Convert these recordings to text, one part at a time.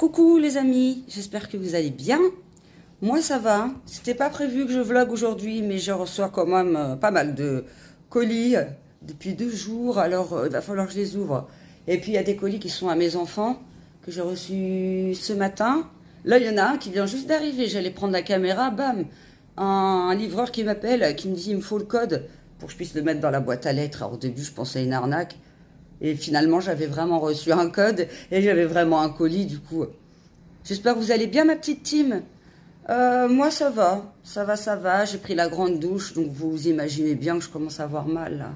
Coucou les amis, j'espère que vous allez bien. Moi ça va, c'était pas prévu que je vlog aujourd'hui, mais je reçois quand même pas mal de colis depuis 2 jours, alors il va falloir que je les ouvre. Et puis il y a des colis qui sont à mes enfants, que j'ai reçus ce matin. Là il y en a un qui vient juste d'arriver, j'allais prendre la caméra, bam, un livreur qui m'appelle, qui me dit il me faut le code pour que je puisse le mettre dans la boîte à lettres. Alors au début je pensais à une arnaque. Et finalement, j'avais vraiment reçu un code et j'avais vraiment un colis, du coup. J'espère que vous allez bien, ma petite team. Moi, ça va. Ça va. J'ai pris la grande douche, donc vous imaginez bien que je commence à avoir mal, là.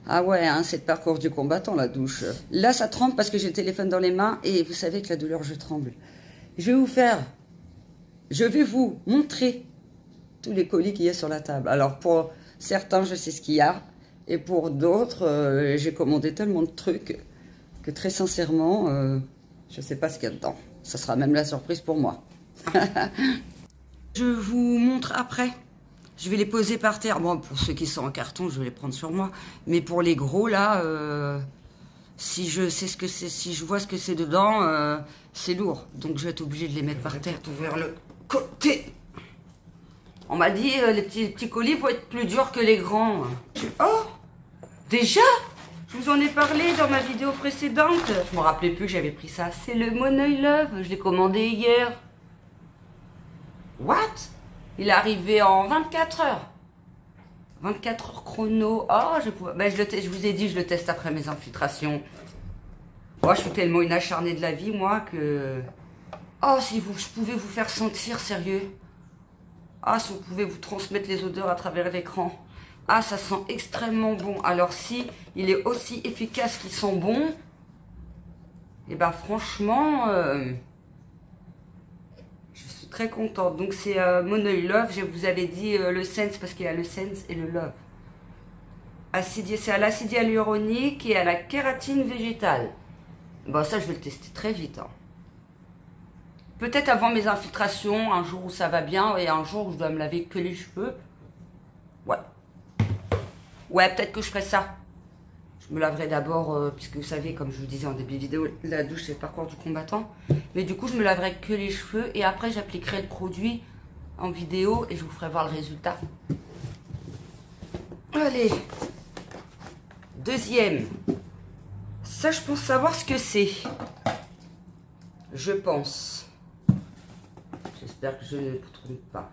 Ah ouais, hein, c'est le parcours du combattant, la douche. Là, ça tremble parce que j'ai le téléphone dans les mains et vous savez que la douleur, je tremble. Je vais vous montrer tous les colis qu'il y a sur la table. Alors, pour certains, je sais ce qu'il y a. Et pour d'autres, j'ai commandé tellement de trucs que très sincèrement, je ne sais pas ce qu'il y a dedans. Ça sera même la surprise pour moi. Je vous montre après. Je vais les poser par terre. Bon, pour ceux qui sont en carton, je vais les prendre sur moi. Mais pour les gros, là, si je sais ce que c'est, si je vois ce que c'est dedans, c'est lourd. Donc je vais être obligée de les mettre par terre, tout vers le côté. On m'a dit, les petits colis vont être plus durs que les grands. Oh, déjà? Je vous en ai parlé dans ma vidéo précédente. Je me rappelais plus que j'avais pris ça. C'est le Monoï Love. Je l'ai commandé hier. What? Il est arrivé en 24 heures. 24 heures chrono. Oh, je vous ai dit, je le teste après mes infiltrations. Moi, je suis tellement une acharnée de la vie, moi, que... Oh, si je pouvais vous faire sentir, sérieux. Ah, si vous pouvez vous transmettre les odeurs à travers l'écran. Ah, ça sent extrêmement bon. Alors, si il est aussi efficace qu'il sent bon, et ben franchement, je suis très contente. Donc, c'est Monoï Love. Je vous avais dit le Sense parce qu'il y a le Sense et le Love. C'est à l'acide hyaluronique et à la kératine végétale. Bon, ça, je vais le tester très vite. Hein. Peut-être avant mes infiltrations, un jour où ça va bien et un jour où je dois me laver que les cheveux. Ouais. Ouais, peut-être que je ferai ça. Je me laverai d'abord, puisque vous savez, comme je vous disais en début de vidéo, la douche c'est le parcours du combattant. Mais du coup, je me laverai que les cheveux et après j'appliquerai le produit en vidéo et je vous ferai voir le résultat. Allez. Deuxième. Ça, je pense savoir ce que c'est. Je pense. J'espère que je ne me trompe pas.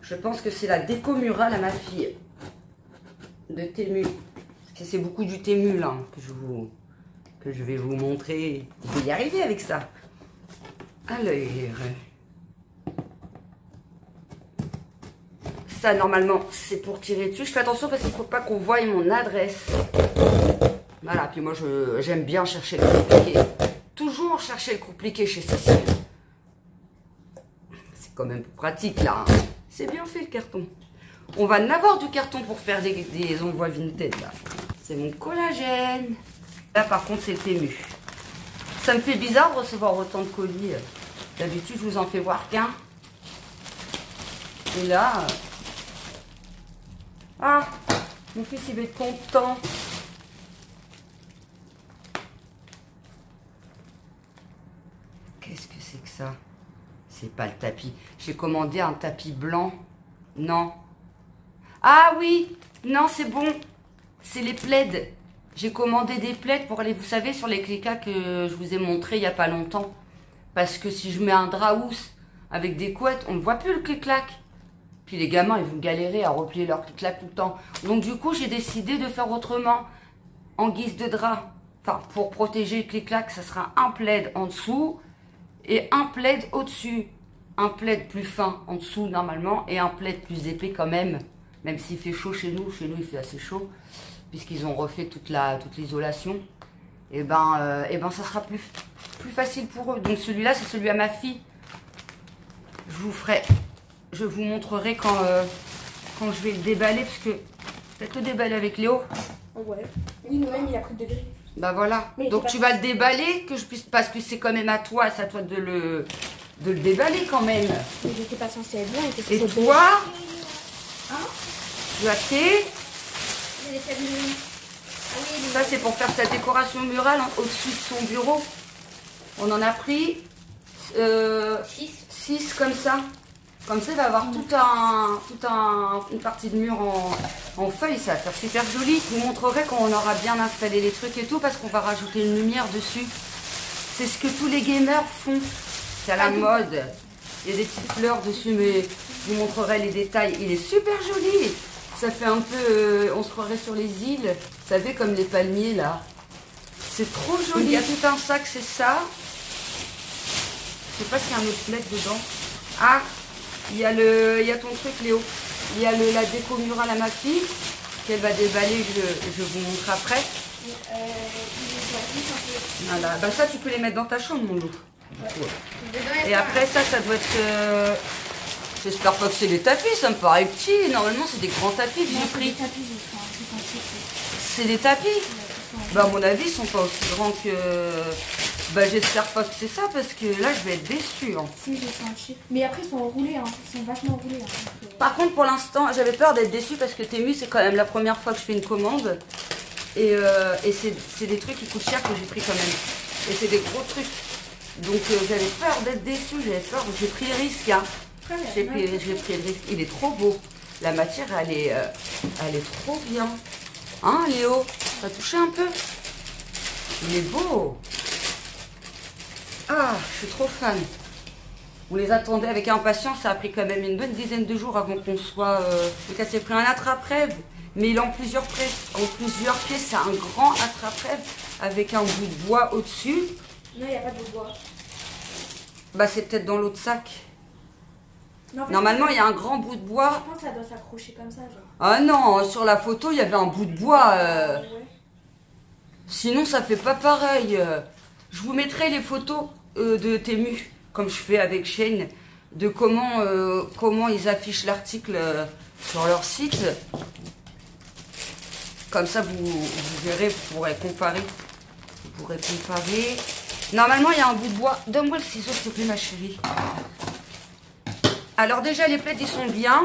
Je pense que c'est la déco murale à ma fille. De Temu. Parce que c'est beaucoup du Temu là que je vais vous montrer. Je vais y arriver avec ça. Alors. Ça normalement c'est pour tirer dessus. Je fais attention parce qu'il ne faut pas qu'on voie mon adresse. Voilà. Puis moi j'aime bien chercher le compliqué. Toujours chercher le compliqué chez Cécile. C'est quand même pratique là. Hein. C'est bien fait le carton. On va en avoir du carton pour faire des envois vintage là. C'est mon collagène. Là par contre c'est le Temu. Ça me fait bizarre de recevoir autant de colis. D'habitude je vous en fais voir qu'un. Et là... Ah, mon fils il va être content. Qu'est-ce que c'est que ça? C'est pas le tapis. J'ai commandé un tapis blanc. Non. Ah oui. Non, c'est bon. C'est les plaids. J'ai commandé des plaids pour aller, vous savez, sur les cliquas que je vous ai montré il n'y a pas longtemps. Parce que si je mets un drap housse avec des couettes, on ne voit plus le clic-clac. Puis les gamins, ils vont galérer à replier leur clic-clac tout le temps. Donc du coup, j'ai décidé de faire autrement. En guise de drap. Enfin, pour protéger le clic-clac, ça sera un plaid en dessous. Et un plaid au-dessus. Un plaid plus fin en dessous normalement. Et un plaid plus épais quand même. Même s'il fait chaud chez nous. Chez nous il fait assez chaud. Puisqu'ils ont refait toute l'isolation. Et ben ça sera plus facile pour eux. Donc celui-là c'est celui à ma fille. Je vous montrerai quand je vais le déballer. Parce que peut-être le déballer avec Léo. Ouais. Oui, nous-mêmes il a pris de degrés. Bah voilà. Mais donc tu vas le déballer que je puisse, parce que c'est quand même à toi, c'est à toi de le déballer quand même. Mais j'étais pas censée être là. Et toi, hein, tu as tes... Ça c'est pour faire ta décoration murale hein, au-dessus de son bureau. On en a pris 6 comme ça. Comme ça, il va avoir une partie de mur en feuilles. Ça va faire super joli. Je vous montrerai quand on aura bien installé les trucs et tout, parce qu'on va rajouter une lumière dessus. C'est ce que tous les gamers font. C'est à la mode. Il y a des petites fleurs dessus, mais je vous montrerai les détails. Il est super joli. Ça fait un peu... on se croirait sur les îles. Vous savez, comme les palmiers, là. C'est trop joli. Il y a tout un sac, c'est ça. Je sais pas s'il y a un autre plaid dedans. Ah, il y a ton truc, Léo. Il y a la déco murale à ma fille, qu'elle va déballer, je vous montre après. Voilà. Bah ça, tu peux les mettre dans ta chambre, mon loup. Ouais. Et après, ça doit être... J'espère pas que c'est les tapis, ça me paraît petit. Normalement, c'est des grands tapis que j'ai pris. C'est des tapis. Bah, à mon avis, ils sont pas aussi grands que... Bah, j'espère pas que c'est ça, parce que là, je vais être déçue. Hein. Si, je sens chic. Mais après, ils sont enroulés, hein. Ils sont vachement enroulés. Hein. Par contre, pour l'instant, j'avais peur d'être déçue, parce que Temu, c'est quand même la première fois que je fais une commande. Et c'est des trucs qui coûtent cher que j'ai pris quand même. Et c'est des gros trucs. Donc, j'avais peur d'être déçue. J'avais peur, j'ai pris le risque. Hein. J'ai pris le risque. Il est trop beau. La matière, elle est trop bien. Hein, Léo? Ça touché un peu? Il est beau. Ah, je suis trop fan. On les attendait avec impatience. Ça a pris quand même une bonne dizaine de jours avant qu'on soit... Donc, elle s'est pris un attrape-rêve. Mais il est en plusieurs pieds. C'est un grand attrape-rêve avec un bout de bois au-dessus. Non, il n'y a pas de bout de bois. Bah, c'est peut-être dans l'autre sac. Non, en fait, normalement, il y a un grand bout de bois. Je pense que ça doit s'accrocher comme ça, genre. Ah non, sur la photo, il y avait un bout de bois. Ouais. Sinon, ça fait pas pareil. Je vous mettrai les photos de Temu, comme je fais avec Shane, de comment ils affichent l'article sur leur site. Comme ça, vous verrez, vous pourrez comparer. Normalement, il y a un bout de bois. Donne-moi le ciseau, s'il te plaît, ma chérie. Alors déjà, les plaids, ils sont bien.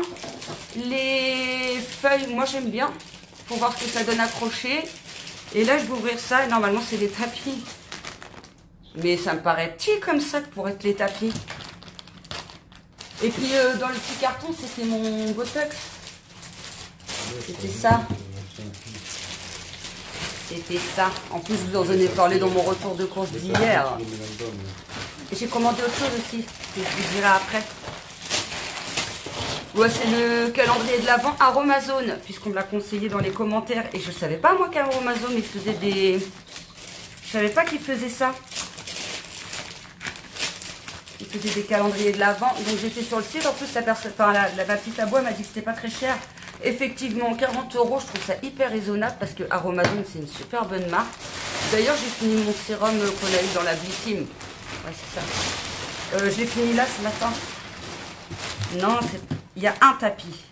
Les feuilles, moi, j'aime bien. Pour voir ce que ça donne accroché. Et là, je vais ouvrir ça. Et normalement, c'est des tapis. Mais ça me paraît petit comme ça pour être les tapis. Et puis, dans le petit carton, c'était mon Botox. C'était ça. C'était ça. En plus, je vous en ai parlé dans mon retour de course d'hier. Et j'ai commandé autre chose aussi, que je vous dirai après. Ouais, c'est le calendrier de l'Avent Aromazone, puisqu'on me l'a conseillé dans les commentaires. Et je savais pas, moi, qu'Aromazone, il faisait des... Je savais pas qu'il faisait ça. Il faisait des calendriers de l'Avent. Donc, j'étais sur le site. En plus, la petite à bois m'a dit que c'était pas très cher. Effectivement, 40 €, je trouve ça hyper raisonnable parce que Aromazone, c'est une super bonne marque. D'ailleurs, j'ai fini mon sérum qu'on a eu dans la Blicim. Ouais, c'est ça. Je l'ai fini là ce matin. Non, il y a un tapis.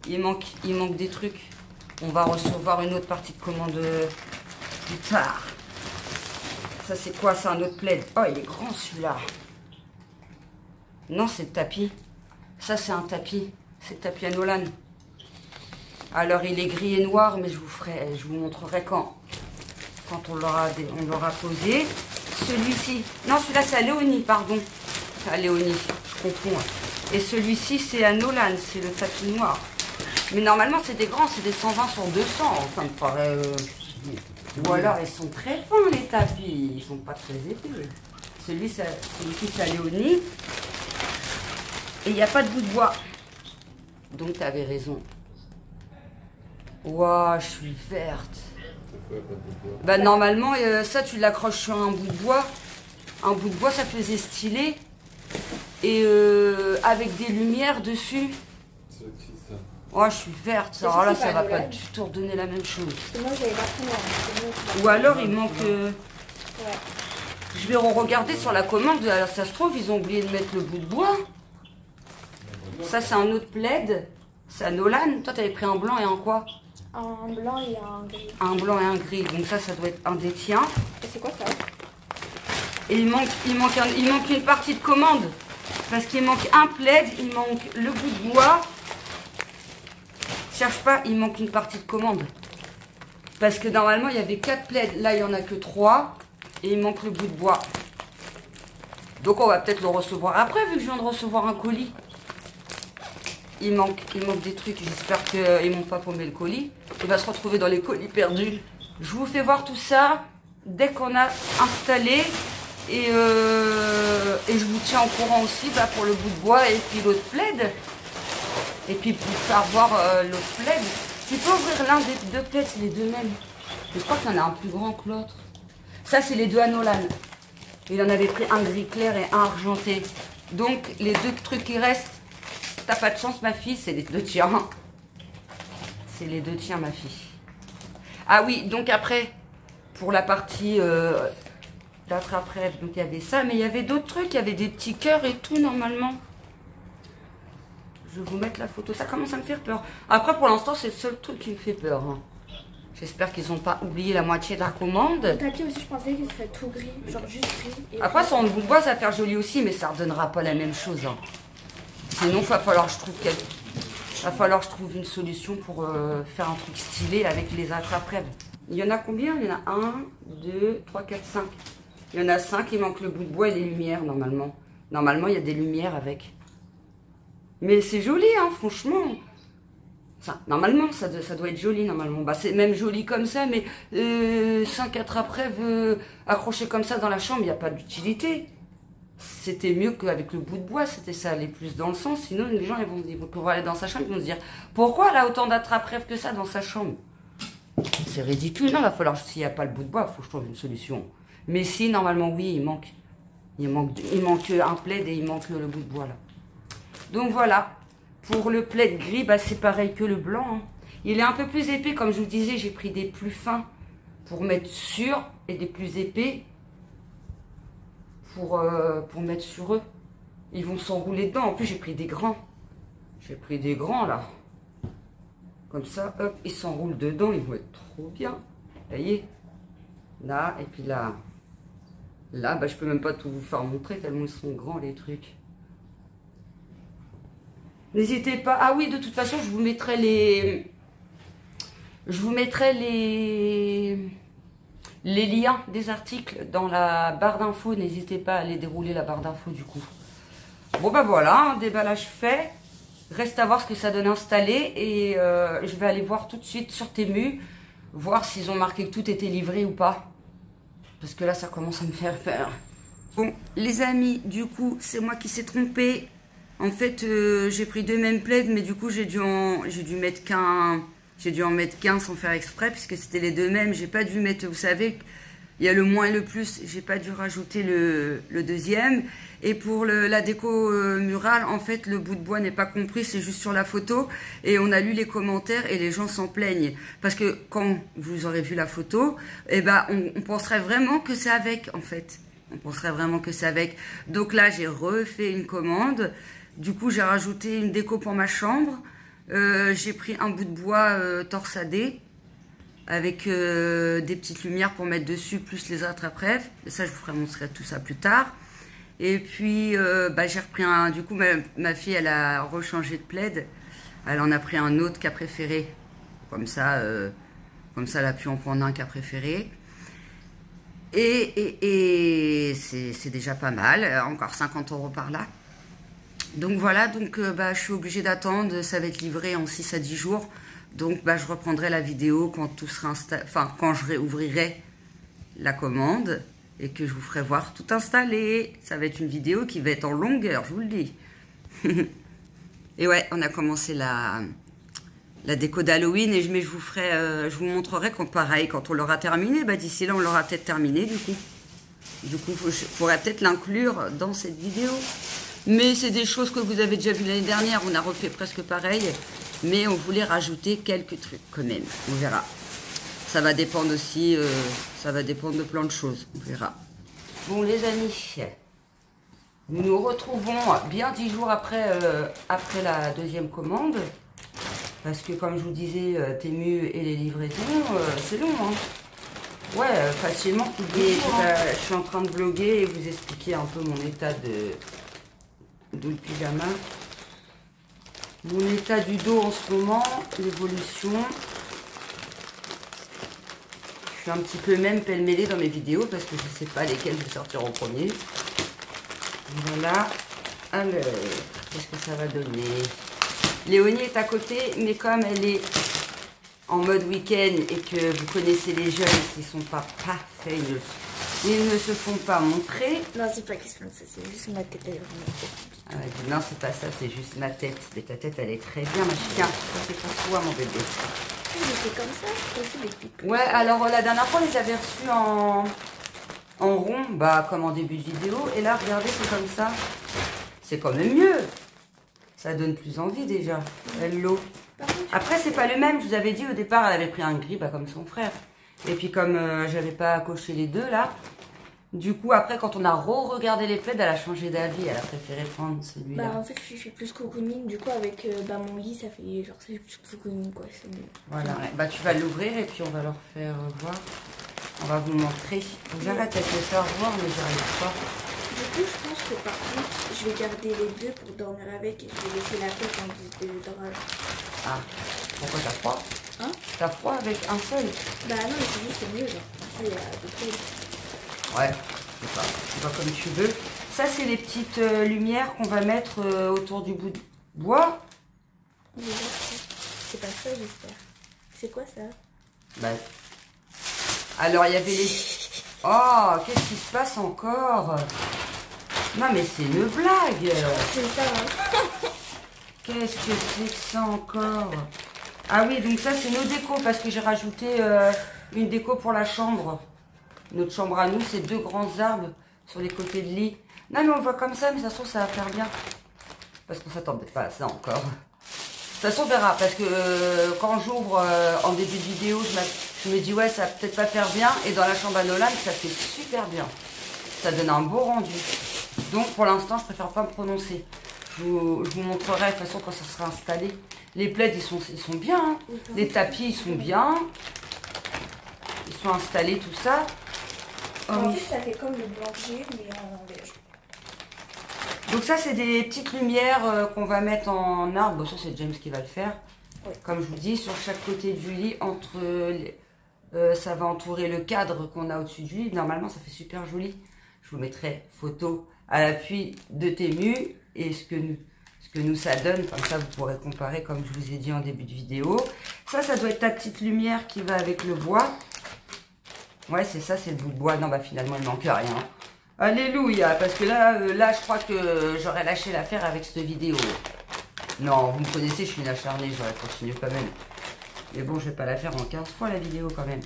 Il manque des trucs. On va recevoir une autre partie de commande plus tard. Ça, c'est quoi? C'est un autre plaid. Oh, il est grand celui-là. Non, c'est le tapis. Ça, c'est un tapis. C'est le tapis à Nolan. Alors, il est gris et noir, mais je vous montrerai quand on l'aura posé. Celui-ci, non, celui-là, c'est à Léonie, pardon. C'est à Léonie, je confonds. Et celui-ci, c'est à Nolan, c'est le tapis noir. Mais normalement, c'est des grands, c'est des 120 sur 200. Ça me paraît... Ou alors, ils sont très fins, les tapis. Ils sont pas très épais. Celui-ci, c'est à Léonie. Et il n'y a pas de bout de bois. Donc, tu avais raison. Waouh, je suis verte. Bah normalement, ça tu l'accroches sur un bout de bois. Un bout de bois, ça faisait stylé. Et avec des lumières dessus. Oh, je suis verte. Alors là, ça va pas du tout redonner la même chose. Moi, j'avais pas pris. Ou alors, il manque... Je vais regarder sur la commande. Alors, ça se trouve, ils ont oublié de mettre le bout de bois. Ça, c'est un autre plaid. C'est à Nolan. Toi, t'avais pris un blanc et un quoi? Un blanc et un gris. Un blanc et un gris. Donc ça doit être un des tiens. Et c'est quoi ça? Et il manque une partie de commande. Parce qu'il manque un plaid, il manque le bout de bois. Cherche pas, il manque une partie de commande. Parce que normalement, il y avait 4 plaids. Là, il n'y en a que 3. Et il manque le bout de bois. Donc on va peut-être le recevoir après, vu que je viens de recevoir un colis. Il manque des trucs, j'espère qu'ils m'ont pas paumé le colis. Il va se retrouver dans les colis perdus. Je vous fais voir tout ça dès qu'on a installé. Et je vous tiens au courant aussi pour le bout de bois et puis l'autre plaid. Et puis pour faire voir l'autre plaid. Tu peux ouvrir l'un des deux plaids, c'est les deux mêmes. Je crois qu'il y en a un plus grand que l'autre. Ça, c'est les deux à Nolan. Il en avait pris un gris clair et un argenté. Donc, les deux trucs qui restent, t'as pas de chance, ma fille, c'est les deux tiens. C'est les deux tiens, ma fille. Ah oui, donc après, pour la partie d'après, donc il y avait ça, mais il y avait d'autres trucs, il y avait des petits cœurs et tout, normalement. Je vais vous mettre la photo, ça commence à me faire peur. Après, pour l'instant, c'est le seul truc qui me fait peur. Hein. J'espère qu'ils n'ont pas oublié la moitié de la commande. Le tapis aussi, je pensais qu'il serait tout gris, genre juste gris. Après, son bout de bois, ça va faire joli aussi, mais ça ne redonnera pas la même chose. Hein. Sinon, il va falloir que je trouve une solution pour faire un truc stylé avec les attrape-rêves. Il y en a combien? Il y en a 1, 2, 3, 4, 5. Il y en a 5, il manque le bout de bois et les lumières, normalement. Normalement, il y a des lumières avec. Mais c'est joli, hein, franchement. Ça, normalement, ça doit être joli, normalement. Bah, c'est même joli comme ça, mais 5 attrape-rêves accrochés comme ça dans la chambre, il n'y a pas d'utilité. C'était mieux qu'avec le bout de bois, c'était ça allait plus dans le sens. Sinon, les gens, ils vont aller dans sa chambre, ils vont se dire pourquoi elle a autant d'attrape-rêves que ça dans sa chambre? C'est ridicule. Non, il va falloir, s'il n'y a pas le bout de bois, il faut que je trouve une solution. Mais si, normalement, oui, il manque un plaid et il manque le bout de bois là. Donc voilà. Pour le plaid gris, bah, c'est pareil que le blanc. Hein. Il est un peu plus épais, comme je vous disais, j'ai pris des plus fins pour mettre sur et des plus épais pour mettre sur eux. Ils vont s'enrouler dedans. En plus, j'ai pris des grands. J'ai pris des grands là. Comme ça, hop, ils s'enroulent dedans. Ils vont être trop bien. Vous voyez? Là, et puis là. Là, bah, je peux même pas tout vous faire montrer tellement ils sont grands les trucs. N'hésitez pas. Ah oui, de toute façon, je vous mettrai les liens des articles dans la barre d'infos. N'hésitez pas à aller dérouler la barre d'infos du coup. Bon ben voilà, un déballage fait. Reste à voir ce que ça donne installé. Et je vais aller voir tout de suite sur Temu. Voir s'ils ont marqué que tout était livré ou pas. Parce que là, ça commence à me faire peur. Bon, les amis, du coup, c'est moi qui s'est trompée. En fait, j'ai pris deux mêmes plaids, mais du coup, j'ai dû en mettre qu'un sans faire exprès, puisque c'était les deux mêmes. J'ai pas dû mettre, vous savez, il y a le moins et le plus. J'ai pas dû rajouter le deuxième. Et pour la déco murale, en fait, le bout de bois n'est pas compris, c'est juste sur la photo. Et on a lu les commentaires et les gens s'en plaignent. Parce que quand vous aurez vu la photo, eh ben, on penserait vraiment que c'est avec, en fait. On penserait vraiment que c'est avec. Donc là, j'ai refait une commande. Du coup, j'ai rajouté une déco pour ma chambre. J'ai pris un bout de bois torsadé avec des petites lumières pour mettre dessus, plus les attrape-rêves. Et ça, je vous ferai montrer tout ça plus tard. Et puis, bah, j'ai repris un... Du coup, ma fille, elle a rechangé de plaid. Elle en a pris un autre qu'elle préféré. Comme ça, elle a pu en prendre un qu'elle préféré. Et c'est déjà pas mal. Encore 50 € par là. Donc voilà, donc bah, je suis obligée d'attendre, ça va être livré en 6 à 10 jours. Donc bah, je reprendrai la vidéo quand tout sera installé, enfin quand je réouvrirai la commande et que je vous ferai voir tout installé. Ça va être une vidéo qui va être en longueur, je vous le dis. Et ouais, on a commencé la déco d'Halloween et je vous montrerai quand pareil, quand on l'aura terminé, bah, d'ici là on l'aura peut-être terminé du coup. Du coup, je pourrais peut-être l'inclure dans cette vidéo. Mais c'est des choses que vous avez déjà vues l'année dernière. On a refait presque pareil. Mais on voulait rajouter quelques trucs quand même. On verra. Ça va dépendre aussi. Ça va dépendre de plein de choses. On verra. Bon les amis. Nous nous retrouvons bien 10 jours après la deuxième commande. Parce que comme je vous disais, Temu et les livraisons, c'est long. Hein. Ouais, facilement. Je suis en train de vlogger et vous expliquer un peu mon état de pyjama. Mon état du dos en ce moment, l'évolution. Je suis un petit peu même pêle-mêlée dans mes vidéos parce que je ne sais pas lesquelles je vais sortir en premier. Voilà. Alors, qu'est-ce que ça va donner? Léonie est à côté, mais comme elle est en mode week-end et que vous connaissez les jeunes qui sont pas parfaits, ils ne se font pas montrer. Non, c'est pas question de ça, c'est juste ma tête. Ah ouais, non, c'est pas ça, c'est juste ma tête. Mais ta tête, elle est très bien, ma chien. Ça, c'est pour toi, mon bébé. C'est comme ça, c'est des pics. Ouais, alors la dernière fois, on les avait reçus en rond, bah comme en début de vidéo. Et là, regardez, c'est comme ça. C'est quand même mieux. Ça donne plus envie déjà. Hello. Après, c'est pas le même. Je vous avais dit au départ, elle avait pris un gris, bah, comme son frère. Et puis comme j'avais pas coché les deux là, du coup après quand on a re-regardé les plaids, elle a changé d'avis, elle a préféré prendre celui-là. Bah en fait je fais plus cocooning, du coup avec mon lit ça fait genre ça fait plus cocooning quoi. Voilà, bah tu vas l'ouvrir et puis on va leur faire voir. On va vous montrer. J'arrête avec le faire voir mais j'arrive pas. Du coup je pense que par contre je vais garder les deux pour dormir avec et je vais laisser la tête en guise de dorage. Ah, pourquoi t'as froid? Hein? T'as froid avec un seul? Bah non mais c'est juste c'est mieux genre. Ça il y a des plaids. Ouais, c'est pas comme tu veux. Ça, c'est les petites lumières qu'on va mettre autour du bout de bois. C'est pas ça, j'espère. C'est quoi ça? Bah. Alors, il y avait les... Oh, qu'est-ce qui se passe encore? Non, mais c'est une blague. C'est ça, hein. Qu'est-ce que c'est que ça encore? Ah oui, donc ça, c'est nos décos, parce que j'ai rajouté une déco pour la chambre. Notre chambre à nous, c'est 2 grands arbres sur les côtés de lit. Non, mais on le voit comme ça, mais ça se trouve, ça va faire bien. Parce qu'on s'attendait pas à ça encore. De toute façon, on verra. Parce que quand j'ouvre en début de vidéo, je me dis, ouais, ça va peut-être pas faire bien. Et dans la chambre à Nolan, ça fait super bien. Ça donne un beau rendu. Donc, pour l'instant, je préfère pas me prononcer. Je vous montrerai de toute façon quand ça sera installé. Les plaids, ils sont bien. Hein. Les tapis, ils sont bien. Ils sont installés, tout ça. En fait, ça fait comme le blanc que j'ai, mais en beige. Donc ça, c'est des petites lumières qu'on va mettre en arbre. Bon, ça, c'est James qui va le faire. Oui. Comme je vous dis, sur chaque côté du lit, ça va entourer le cadre qu'on a au-dessus du lit. Normalement, ça fait super joli. Je vous mettrai photo à l'appui de Temu et ce que nous ça donne. Comme ça, vous pourrez comparer, comme je vous ai dit en début de vidéo. Ça doit être ta petite lumière qui va avec le bois. Ouais, c'est ça, c'est le bout de bois. Non, bah finalement, il manque rien. Alléluia, parce que là, je crois que j'aurais lâché l'affaire avec cette vidéo. Non, vous me connaissez, je suis une acharnée, j'aurais continué quand même. Mais bon, je vais pas la faire en 15 fois, la vidéo, quand même.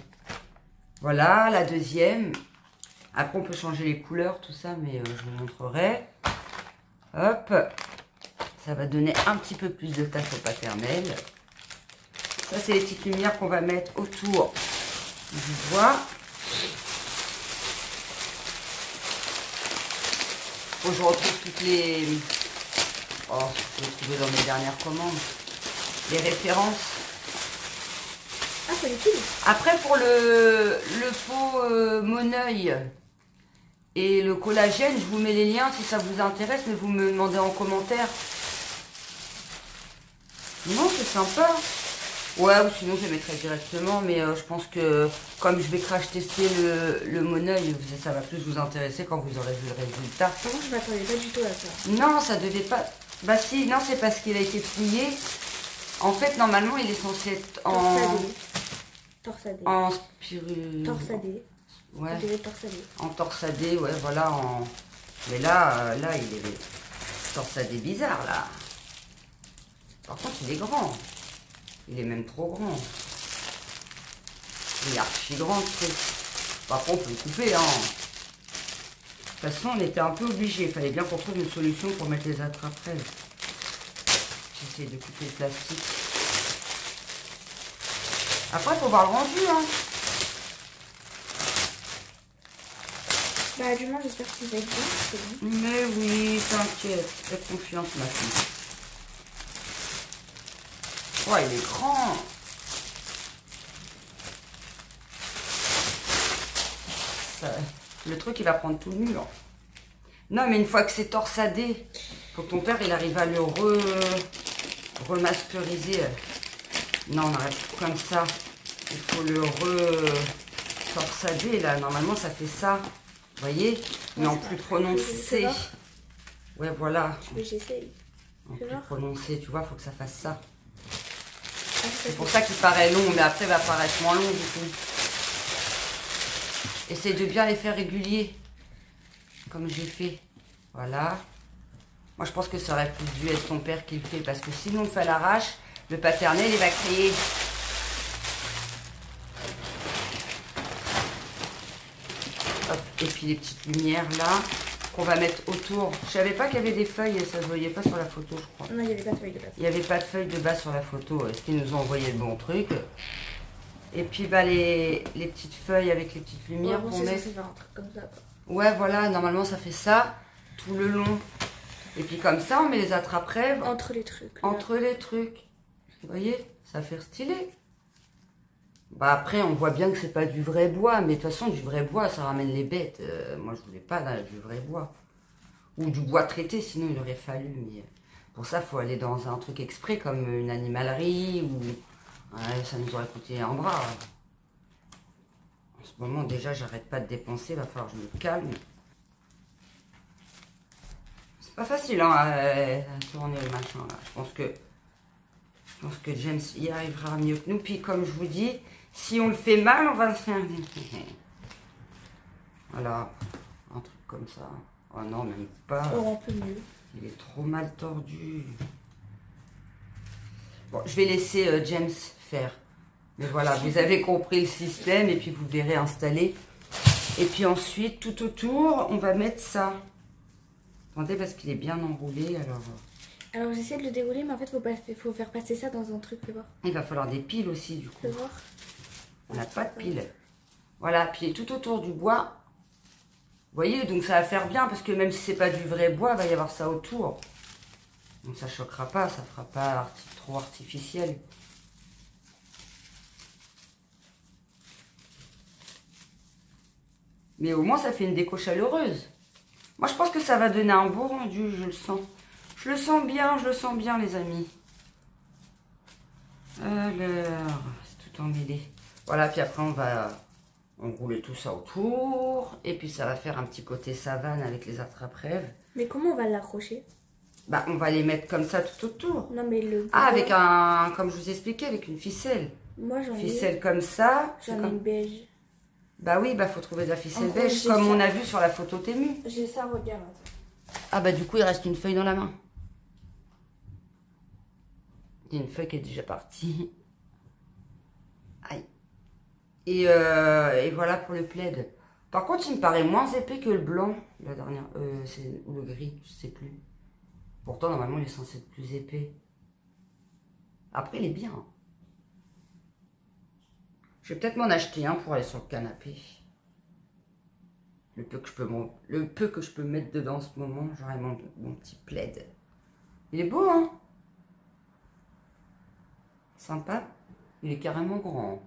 Voilà, la deuxième. Après, on peut changer les couleurs, tout ça, mais je vous montrerai. Hop. Ça va donner un petit peu plus de tâche au paternel. Ça, c'est les petites lumières qu'on va mettre autour du bois. Bon, je retrouve toutes les... Oh, je vais trouver dans mes dernières commandes. Les références. Ah, c'est utile. Après, pour le pot Moneuil et le collagène, je vous mets les liens si ça vous intéresse, mais vous me demandez en commentaire. Non, c'est sympa. Ouais, ou sinon je les mettrai directement, mais je pense que comme je vais crash tester le Moneuil, ça va plus vous intéresser quand vous aurez vu le résultat. Comment je m'attendais pas du tout à ça? Non, ça devait pas... Bah si, non, c'est parce qu'il a été plié. En fait, normalement, il est censé être en... Torsadé. En spiru... Torsadé. Ouais. On dirait torsadé. En torsadé, ouais, voilà. Mais là, il est torsadé bizarre, là. Par contre, il est grand. Il est même trop grand. Il est archi grand, tu sais. Par contre, on peut le couper, hein. De toute façon, on était un peu obligé. Il fallait bien qu'on trouve une solution pour mettre les attrape-rêves. J'essaie de couper le plastique. Après, il faut voir le rendu, hein. Bah, du moins, j'espère qu'il va être bien. C'est bon. Mais oui, t'inquiète. Fais confiance, ma fille. Oh, il est grand. Le truc, il va prendre tout le mur. Non, mais une fois que c'est torsadé, faut que ton père, il arrive à le remasteriser. Non, on arrête comme ça. Il faut le torsader, là. Normalement, ça fait ça. Vous voyez? Mais en plus prononcé. Ouais, voilà. Tu veux, j'essaye. Un Fais peu voir. prononcé, tu vois, faut que ça fasse ça. Ah, C'est pour ça qu'il paraît long, mais après il va paraître moins long du coup. Essaye de bien les faire réguliers, comme j'ai fait. Voilà. Moi je pense que ça aurait plus dû être ton père qui le fait, parce que sinon on fait à l'arrache, le paternel il va crier. Hop. Et puis les petites lumières là, qu'on va mettre autour. Je savais pas qu'il y avait des feuilles, ça se voyait pas sur la photo je crois. Non, il n'y avait pas de feuille de base. Il n'y avait pas de feuilles de base sur la photo. Est-ce qu'ils nous ont envoyé le bon truc? Et puis bah les petites feuilles avec les petites lumières Bon, pour c'est mettre. censé faire un truc comme ça, quoi. Ouais, voilà, normalement ça fait ça tout le long. Et puis comme ça, on met les attrape-rêves Entre les trucs. Là. entre les trucs. Vous voyez, ça fait stylé. Bah après, on voit bien que c'est pas du vrai bois, mais de toute façon, du vrai bois, ça ramène les bêtes. Moi, je voulais pas du vrai bois. Ou du bois traité, sinon il aurait fallu. Mais pour ça, il faut aller dans un truc exprès, comme une animalerie, ou ouais, ça nous aurait coûté un bras. En ce moment, déjà, j'arrête pas de dépenser, il va falloir que je me calme. C'est pas facile, hein, à tourner le machin, là. Je pense que James y arrivera mieux que nous. Puis, comme je vous dis, si on le fait mal, on va le faire. Voilà, un truc comme ça. Oh non, même pas. Oh, un peu mieux. Il est trop mal tordu. Bon, je vais laisser James faire. Mais voilà, vous avez compris le système et puis vous verrez installer. Et puis ensuite, tout autour, on va mettre ça. Attendez, parce qu'il est bien enroulé, alors... Alors j'essaie de le dérouler, mais en fait, faut faire passer ça dans un truc, fais voir. Il va falloir des piles aussi, du coup. Fais voir. On n'a pas de piles. Voilà, puis tout autour du bois. Vous voyez, donc ça va faire bien, parce que même si c'est pas du vrai bois, il va y avoir ça autour. Donc ça choquera pas, ça fera pas trop artificiel. Mais au moins, ça fait une déco chaleureuse. Moi, je pense que ça va donner un beau rendu, je le sens. Je le sens bien, les amis. Alors, c'est tout emmêlé. Voilà, puis après, on va enrouler tout ça autour. Et puis, ça va faire un petit côté savane avec les attrape-rêves. Mais comment on va l'accrocher? Bah, on va les mettre comme ça tout autour. Non, mais le... Ah, avec un... Comme je vous expliquais, avec une ficelle. Moi, j'en ai... Ficelle comme ça. J'en ai une beige. Bah oui, bah faut trouver de la ficelle En gros, beige, comme on a vu sur la photo Tému. J'ai ça, regarde. Ah bah du coup, il reste une feuille dans la main. Il y a une feuille qui est déjà partie. Aïe. Et voilà pour le plaid. Par contre, il me paraît moins épais que le blanc, la dernière, ou le gris, je sais plus. Pourtant, normalement, il est censé être plus épais. Après, il est bien. Je vais peut-être m'en acheter un pour aller sur le canapé. Le peu que je peux mettre dedans en ce moment, j'aurai mon petit plaid. Il est beau, hein? Sympa. Il est carrément grand.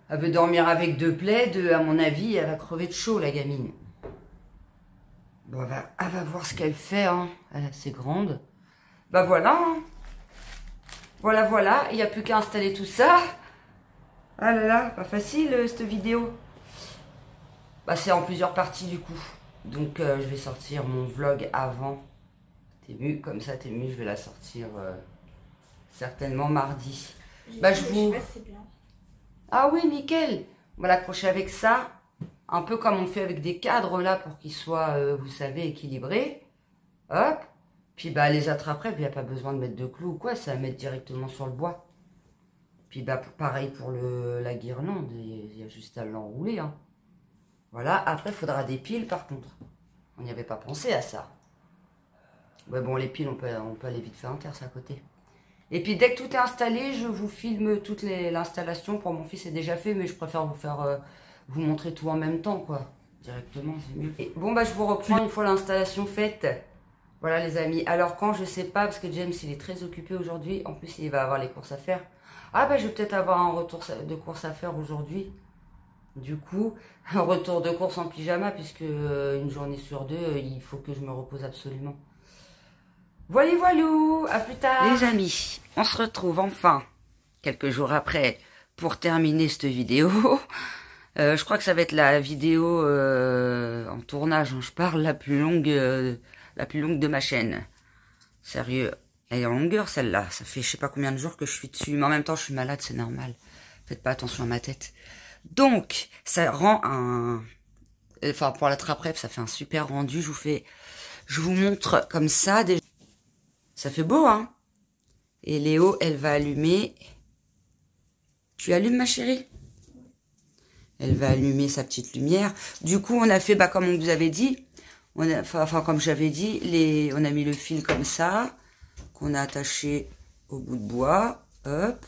Elle veut dormir avec 2 plaids, à mon avis, elle va crever de chaud, la gamine. Bon, elle va voir ce qu'elle fait, hein. Elle est assez grande. Bah voilà, hein. Voilà, il n'y a plus qu'à installer tout ça. Ah là là, pas facile cette vidéo. Bah c'est en plusieurs parties du coup. Donc je vais sortir mon vlog avant Tému. Comme ça Tému, je vais la sortir certainement mardi. Bah je vous... Ah oui, nickel. On va l'accrocher avec ça. Un peu comme on fait avec des cadres là pour qu'ils soient, vous savez, équilibrés. Hop. Puis bah les attrape-rêves, il n'y a pas besoin de mettre de clous ou quoi, ça va mettre directement sur le bois. Puis bah pareil pour la guirlande, il y a juste à l'enrouler. Hein. Voilà, après il faudra des piles par contre. On n'y avait pas pensé à ça. Ouais bon, les piles on peut aller vite faire un terre, c'est à côté. Et puis dès que tout est installé, je vous filme toute l'installation. Pour mon fils c'est déjà fait, mais je préfère vous montrer tout en même temps quoi. Directement c'est mieux. Et bon bah je vous reprends une fois l'installation faite. Voilà les amis, alors quand je sais pas, parce que James il est très occupé aujourd'hui, en plus il va avoir les courses à faire. Ah bah je vais peut-être avoir un retour de course à faire aujourd'hui. Du coup, un retour de course en pyjama, puisque une journée sur 2, il faut que je me repose absolument. Voilà, à plus tard. Les amis, on se retrouve enfin, quelques jours après, pour terminer cette vidéo. Je crois que ça va être la vidéo en tournage, hein, je parle, la plus longue de ma chaîne. Sérieux, elle est en longueur celle-là. Ça fait je sais pas combien de jours que je suis dessus, mais en même temps je suis malade, c'est normal. Faites pas attention à ma tête. Donc, ça rend un... Enfin, pour la trappe, ça fait un super rendu. Je vous montre comme ça. Déjà. Ça fait beau, hein? Et Léo, elle va allumer... Tu allumes, ma chérie? Elle va allumer sa petite lumière. Du coup, on a fait, comme on vous avait dit, comme j'avais dit, on a mis le fil comme ça, qu'on a attaché au bout de bois, hop.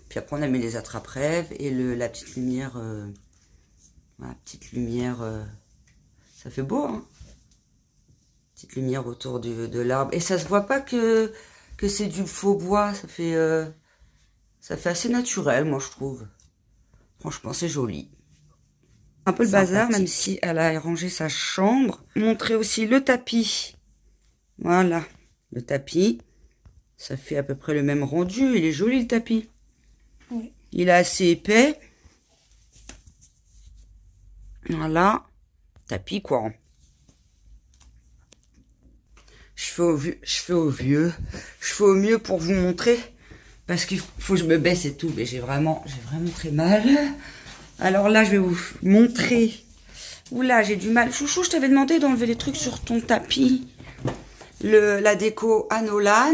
Puis après, on a mis les attrape-rêves et la petite lumière, ça fait beau, hein. Petite lumière autour de l'arbre. Et ça se voit pas que c'est du faux bois, ça fait assez naturel, moi, je trouve. Franchement, c'est joli. Un peu le bazar, même si elle a rangé sa chambre. Montrer aussi le tapis. Voilà, le tapis. Ça fait à peu près le même rendu. Il est joli, le tapis. Oui. Il est assez épais. Voilà. Tapis, quoi. Je fais au mieux pour vous montrer. Parce qu'il faut que je me baisse et tout. Mais j'ai vraiment très mal. Alors là, je vais vous montrer. Oula, j'ai du mal. Chouchou, je t'avais demandé d'enlever les trucs sur ton tapis. La déco à Nolan.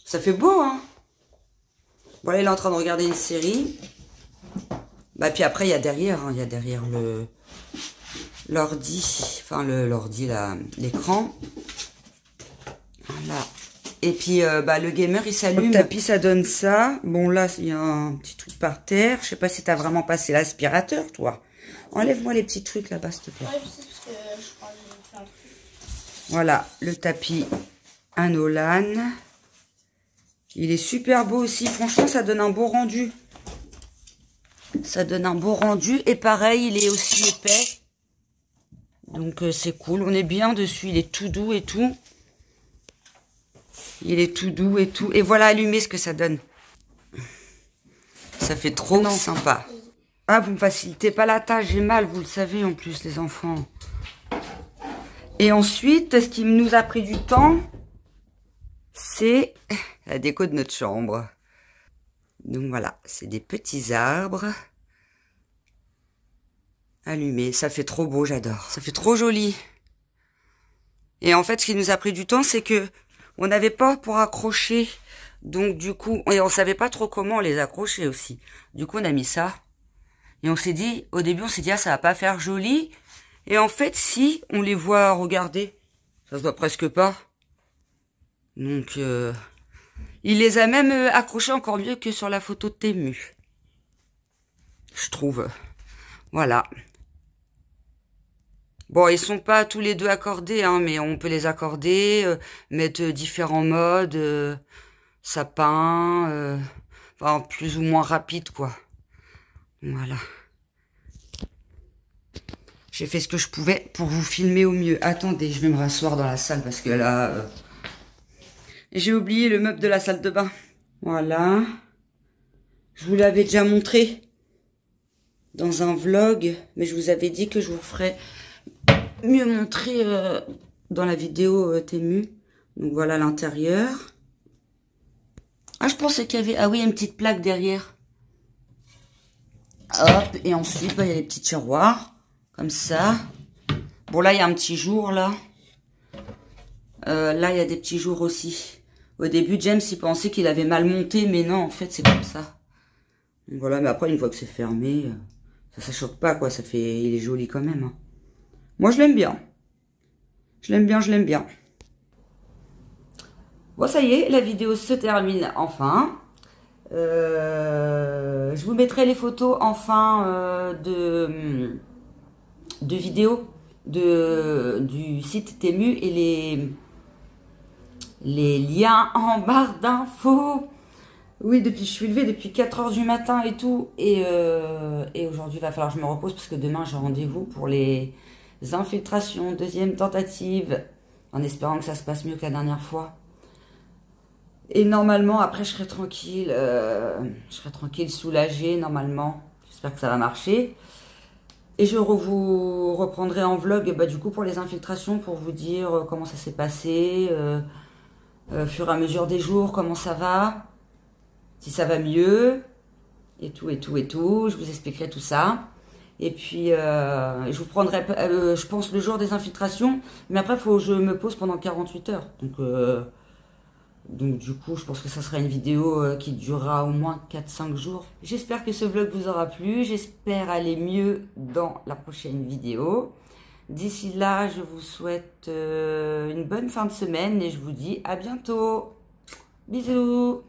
Ça fait beau, hein? Voilà, il est en train de regarder une série. Puis après, il y a derrière, hein, il y a derrière l'ordi. Enfin, l'ordi, l'écran. Voilà. Et puis, le gamer, il s'allume. Le tapis, ça donne ça. Bon, là, il y a un petit truc par terre. Je sais pas si t'as vraiment passé l'aspirateur, toi. Enlève-moi les petits trucs là-bas, s'il te plaît. Ouais, je sais, parce que je crois que j'ai fait un truc. Voilà, le tapis à Nolan. Il est super beau aussi. Franchement, ça donne un beau rendu. Ça donne un beau rendu. Et pareil, il est aussi épais. Donc, c'est cool. On est bien dessus. Il est tout doux et tout. Il est tout doux et tout. Et voilà, allumez ce que ça donne. Ça fait trop sympa. Ah, vous me facilitez pas la tâche. J'ai mal, vous le savez en plus, les enfants. Et ensuite, ce qui nous a pris du temps, c'est la déco de notre chambre. Donc voilà, c'est des petits arbres. Allumés. Ça fait trop beau, j'adore. Ça fait trop joli. Et en fait, ce qui nous a pris du temps, c'est que on n'avait pas pour accrocher, donc du coup, et on savait pas trop comment les accrocher aussi. Du coup, on a mis ça. Et on s'est dit, au début, on s'est dit, ah, ça va pas faire joli. Et en fait, si, on les voit, regardez, ça se voit presque pas. Donc, il les a même accrochés encore mieux que sur la photo de Temu. Je trouve. Voilà. Bon, ils sont pas tous les deux accordés, hein, mais on peut les accorder, mettre différents modes, sapin, enfin, plus ou moins rapide, quoi. Voilà. J'ai fait ce que je pouvais pour vous filmer au mieux. Attendez, je vais me rasseoir dans la salle parce que là, j'ai oublié le meuble de la salle de bain. Voilà. Je vous l'avais déjà montré dans un vlog, mais je vous avais dit que je vous ferais mieux montrer dans la vidéo Temu. Donc voilà l'intérieur. Ah, je pensais qu'il y avait... Ah oui, une petite plaque derrière. Hop, et ensuite, il y a les petits tiroirs. Comme ça. Bon, là, il y a un petit jour, là. Là, il y a des petits jours aussi. Au début, James, il pensait qu'il avait mal monté, mais non, en fait, c'est comme ça. Donc voilà, mais après, une fois que c'est fermé, ça choque pas, quoi. Ça fait... Il est joli quand même, hein. Moi, je l'aime bien. Je l'aime bien, je l'aime bien. Bon, ça y est, la vidéo se termine enfin. Je vous mettrai les photos enfin de vidéos du site Temu et les liens en barre d'infos. Oui, je suis levée depuis 4 h du matin et tout. Et aujourd'hui, il va falloir que je me repose parce que demain, j'ai rendez-vous pour les infiltrations. Deuxième tentative. En espérant que ça se passe mieux que la dernière fois. Et normalement, après, je serai tranquille. Je serai tranquille, soulagée, normalement. J'espère que ça va marcher. Et je vous reprendrai en vlog du coup pour les infiltrations, pour vous dire comment ça s'est passé, fur et à mesure des jours, comment ça va, si ça va mieux, et tout, et tout, et tout. Je vous expliquerai tout ça. Et puis, je vous prendrai, je pense, le jour des infiltrations. Mais après, il faut que je me pose pendant 48 heures. Donc du coup, je pense que ça sera une vidéo qui durera au moins 4-5 jours. J'espère que ce vlog vous aura plu. J'espère aller mieux dans la prochaine vidéo. D'ici là, je vous souhaite une bonne fin de semaine et je vous dis à bientôt. Bisous.